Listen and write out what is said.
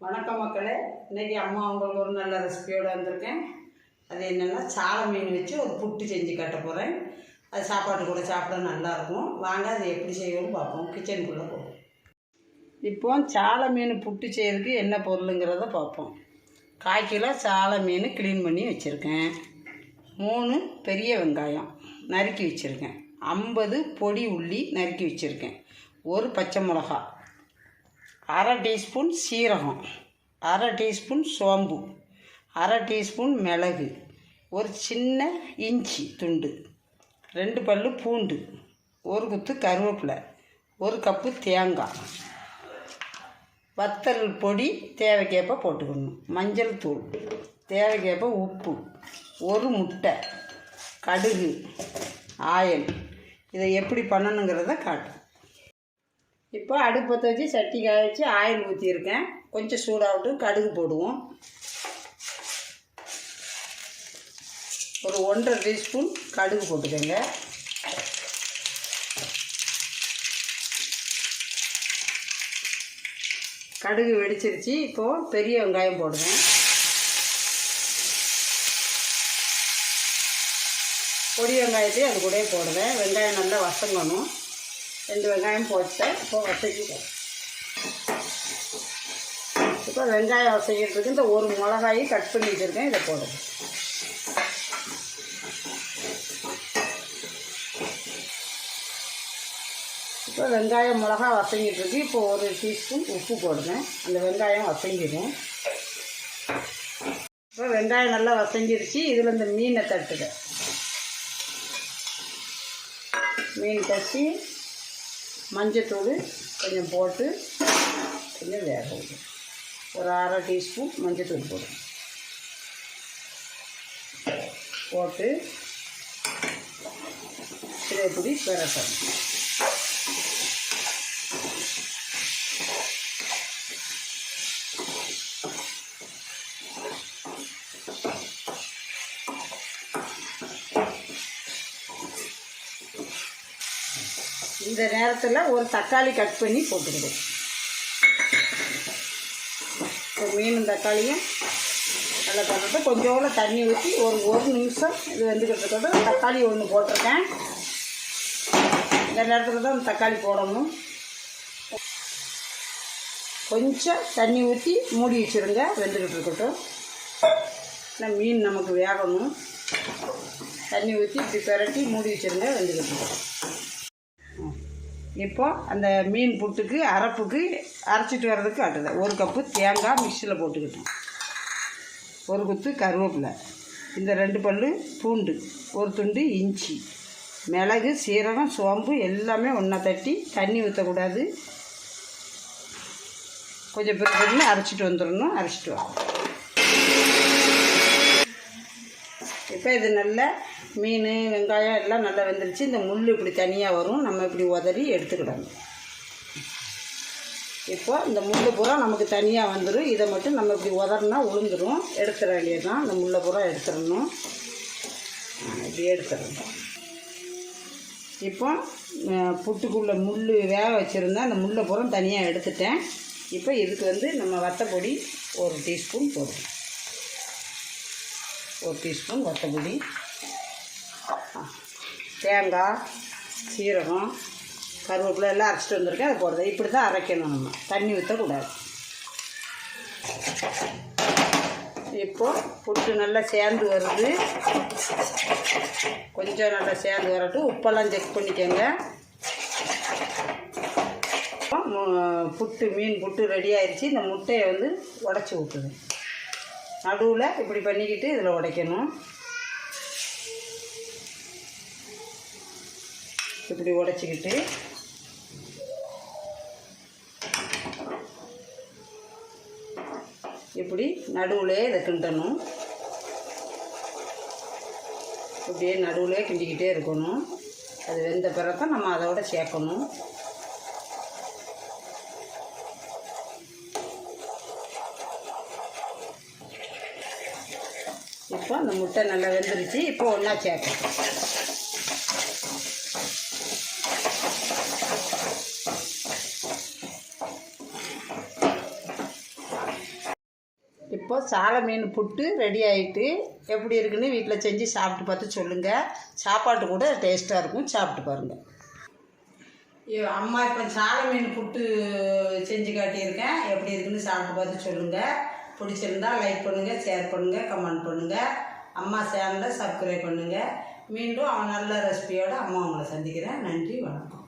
வணக்கம் மக்களே. இன்றைக்கி அம்மா உங்களுக்கு ஒரு நல்ல ரெசிபியோடு வந்திருக்கேன். அது என்னென்னா சாலை மீன் வச்சு ஒரு புட்டு செஞ்சு காட்ட போகிறேன். அது சாப்பாட்டு கூட சாப்பிட நல்லாயிருக்கும். வாங்க அது எப்படி செய்யணும்னு பார்ப்போம். கிச்சனுக்குள்ளே போவோம். இப்போ சாலை மீன் புட்டு செய்யறதுக்கு என்ன பொருளுங்கிறத பார்ப்போம். 1/4 கிலோ சாலை மீன் க்ளீன் பண்ணி வச்சுருக்கேன். 3 பெரிய வெங்காயம் நறுக்கி வச்சுருக்கேன். 50 பொடி உள்ளி நறுக்கி வச்சுருக்கேன். 1 பச்சை மிளகா, 1/2 டீஸ்பூன் சீரகம், 1/2 டீஸ்பூன் சோம்பு, 1/2 டீஸ்பூன் மிளகு, ஒரு சின்ன இஞ்சி துண்டு, 2 பல்லு பூண்டு, 1 குத்து கருவேப்பிலை, 1 கப்பு தேங்காய், வத்தல் பொடி தேவைக்கேற்ப போட்டுக்கணும், மஞ்சள் தூள் தேவைக்கேற்ப, உப்பு, 1 முட்டை, கடுகு, ஆயில். இதை எப்படி பண்ணணுங்கிறத காட்டு. இப்போ அடுப்பு பற்ற வச்சு சட்டி காய வச்சு ஆயில் ஊற்றியிருக்கேன். கொஞ்சம் சூடாகட்டும். கடுகு போடுவோம். ஒரு 1.5 டீஸ்பூன் கடுகு போட்டுக்கோங்க. கடுகு வெடிச்சிருச்சு. இப்போது பெரிய வெங்காயம் போடுவேன். பொடி வெங்காயத்தையும் அது கூட போடுவேன். வெங்காயம் நல்லா வசங்கணும். 2 வெங்காயம் போட்டேன். இப்போ வசக்கிட்டேன். இப்போ வெங்காயம் வசக்கிறதுக்கு இந்த 1 மிளகாயை கட் பண்ணி வச்சுருக்கேன். இதை போடுவேன். இப்போ வெங்காயம் மிளகா வசங்கிட்டுருக்கு. இப்போ 1 டீஸ்பூன் உப்பு போடுவேன். அந்த வெங்காயம் வசங்கிடும். இப்போ வெங்காயம் நல்லா வசங்கிருச்சு. இதில் இந்த மீனை தட்டுங்க. மீன் தட்டி மஞ்சத்தூள் கொஞ்சம் போட்டு கொஞ்சம் வேக விடும். ஒரு 1/2 டீஸ்பூன் மஞ்சத்தூள் போட்டு இப்படி பெரட்டணும். இந்த நேரத்தில் ஒரு தக்காளி கட் பண்ணி போட்டுக்கிடுவோம். இப்போ மீனும் தக்காளியும் நல்லா போட்டுட்டு கொஞ்சோண்டு தண்ணி ஊற்றி ஒரு நிமிஷம் இது வெந்துக்கிட்டு தக்காளி 1 போட்டிருக்கேன். இந்த நேரத்தில் தான் தக்காளி போடணும். கொஞ்சம் தண்ணி ஊற்றி மூடி வச்சுருங்க. வெந்துக்கிட்டு இருக்கட்டும். ஏன்னா மீன் நமக்கு வேகணும். தண்ணி ஊற்றி இப்படி பெரட்டி மூடி வச்சுருங்க. வெந்துக்கிட்டு இருக்கட்டும். இப்போ அந்த மீன் புட்டுக்கு அரைப்புக்கு அரைச்சிட்டு வர்றதுக்கு ஆட்டுது. 1 கப்பு தேங்காய் மிக்சியில் போட்டுக்கிட்டோம். 1 குத்து கருவேப்பிலை, இந்த 2 பல்லு பூண்டு, 1 துண்டு இஞ்சி, மிளகு, சீரகம், சோம்பு எல்லாமே ஒன்றா தட்டி தண்ணி ஊற்றக்கூடாது. கொஞ்சம் பிறகு அரைச்சிட்டு வந்துடணும். அரைச்சிட்டு வரோம். இப்போ இது நல்ல மீன் வெங்காயம் எல்லாம் நல்லா வெந்துருச்சு. இந்த முள் இப்படி தனியாக வரும். நம்ம இப்படி உதறி எடுத்துக்கிடணும். இப்போ இந்த முள் பூரா நமக்கு தனியாக வந்துடும். இதை மட்டும் நம்ம இப்படி உதறினா உளுந்துடும். எடுத்துட வேண்டியதுதான். இந்த முள்ளை பூரா எடுத்துடணும். இப்படி எடுத்துடணும். இப்போ புட்டுக்குள்ளே முள் வேக வச்சுருந்தா அந்த முள்ளை பூரா தனியாக எடுத்துட்டேன். இப்போ இதுக்கு நம்ம வத்தப்பொடி 1 டீஸ்பூன் போடுவோம். 1 டீஸ்பூன் வத்தப்பொடி, தேங்காய், சீரகம், கருவேப்பிலை எல்லாம் அரைச்சிட்டு வந்திருக்கேன். அதை போடுறது இப்படி தான் அரைக்கணும். நம்ம தண்ணி ஊற்றக்கூடாது. இப்போது புட்டு நல்லா சேர்ந்து வருது. கொஞ்சம் நல்லா சேர்ந்து வரட்டும். உப்பெல்லாம் செக் பண்ணிக்கோங்க. மீன் புட்டு ரெடி ஆயிடுச்சு. இந்த முட்டையை உடச்சி ஊற்றுது. நடுவில் இப்படி பண்ணிக்கிட்டு இதில் உடைக்கணும். இப்படி உடைச்சிக்கிட்டு இப்படி நடுவில் இதை கிண்டணும். இப்படியே நடுவில் கிண்டிக்கிட்டே இருக்கணும். அது வெந்த பிறகு தான் நம்ம அதோட சேர்க்கணும். இப்போ அந்த முட்டை நல்லா வெந்துருச்சு. இப்போ ஒன்றா சேர்க்கணும். இப்போ சாலை மீன் புட்டு ரெடி ஆகிட்டு எப்படி இருக்குன்னு வீட்டில் செஞ்சு சாப்பிட்டு பார்த்து சொல்லுங்கள். சாப்பாட்டு கூட டேஸ்ட்டாக இருக்கும், சாப்பிட்டு பாருங்கள். அம்மா இப்போ சாலை மீன் புட்டு செஞ்சு காட்டியிருக்கேன். எப்படி இருக்குன்னு சாப்பிட்டு பார்த்து சொல்லுங்கள். பிடிச்சிருந்தா லைக் பண்ணுங்கள், ஷேர் பண்ணுங்கள், கமெண்ட் பண்ணுங்கள். அம்மா சேனலை சப்ஸ்கிரைப் பண்ணுங்கள். மீண்டும் நல்ல ரெசிபியோடு அம்மா உங்களை சந்திக்கிறேன். நன்றி, வணக்கம்.